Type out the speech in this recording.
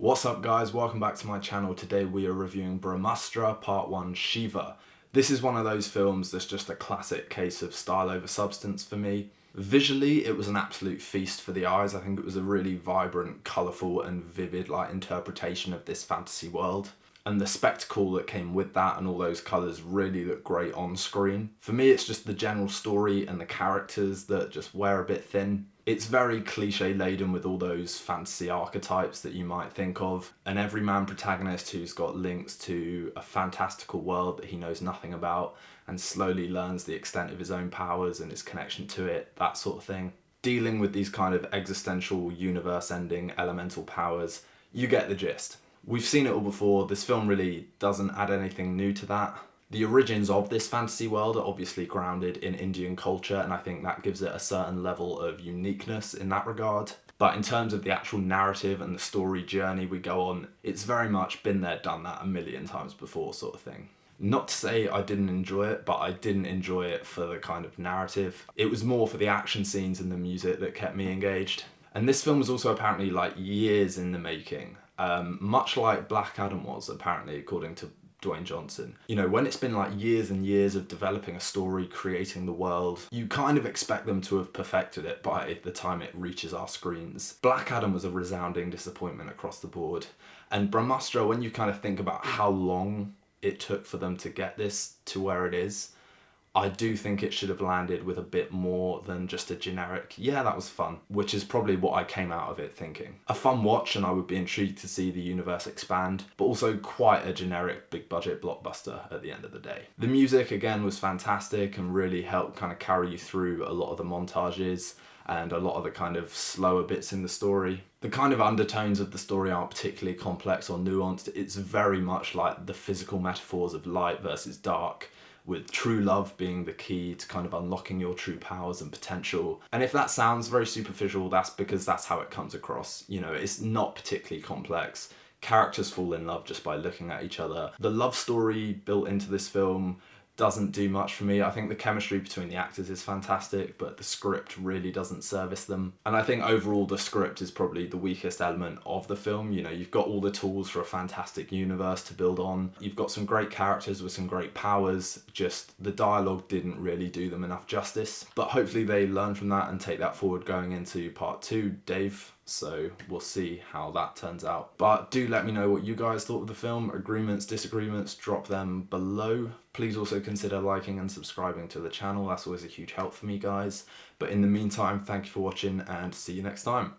What's up guys, welcome back to my channel. Today we are reviewing Brahmāstra Part 1 Shiva. This is one of those films that's just a classic case of style over substance for me. Visually it was an absolute feast for the eyes. I think it was a really vibrant, colourful and vivid interpretation of this fantasy world. And the spectacle that came with that and all those colours really look great on screen. For me it's just the general story and the characters that just wear a bit thin. It's very cliche laden with all those fantasy archetypes that you might think of. An everyman protagonist who's got links to a fantastical world that he knows nothing about and slowly learns the extent of his own powers and his connection to it, that sort of thing. Dealing with these kind of existential universe-ending elemental powers, you get the gist. We've seen it all before. This film really doesn't add anything new to that. The origins of this fantasy world are obviously grounded in Indian culture, and I think that gives it a certain level of uniqueness in that regard. But in terms of the actual narrative and the story journey we go on, it's very much been there, done that a million times before sort of thing. Not to say I didn't enjoy it, but I didn't enjoy it for the kind of narrative. It was more for the action scenes and the music that kept me engaged. And this film was also apparently years in the making. Much like Black Adam was, apparently, according to Dwayne Johnson. You know, when it's been years and years of developing a story, creating the world, you kind of expect them to have perfected it by the time it reaches our screens. Black Adam was a resounding disappointment across the board. And Brahmāstra, when you kind of think about how long it took for them to get this to where it is, I do think it should have landed with a bit more than just a generic, yeah, that was fun, which is probably what I came out of it thinking. A fun watch, and I would be intrigued to see the universe expand, but also quite a generic big budget blockbuster at the end of the day. The music again was fantastic and really helped kind of carry you through a lot of the montages and a lot of the kind of slower bits in the story. The kind of undertones of the story aren't particularly complex or nuanced. It's very much like the physical metaphors of light versus dark, with true love being the key to kind of unlocking your true powers and potential. And if that sounds very superficial, that's because that's how it comes across. You know, it's not particularly complex. Characters fall in love just by looking at each other. The love story built into this film doesn't do much for me. I think the chemistry between the actors is fantastic, but the script really doesn't service them. And I think overall the script is probably the weakest element of the film. You know, you've got all the tools for a fantastic universe to build on. You've got some great characters with some great powers, just the dialogue didn't really do them enough justice. But hopefully they learn from that and take that forward going into part 2, Dave. So we'll see how that turns out. But do let me know what you guys thought of the film. Agreements, disagreements, drop them below. Please also consider liking and subscribing to the channel. That's always a huge help for me, guys. But in the meantime, thank you for watching and see you next time.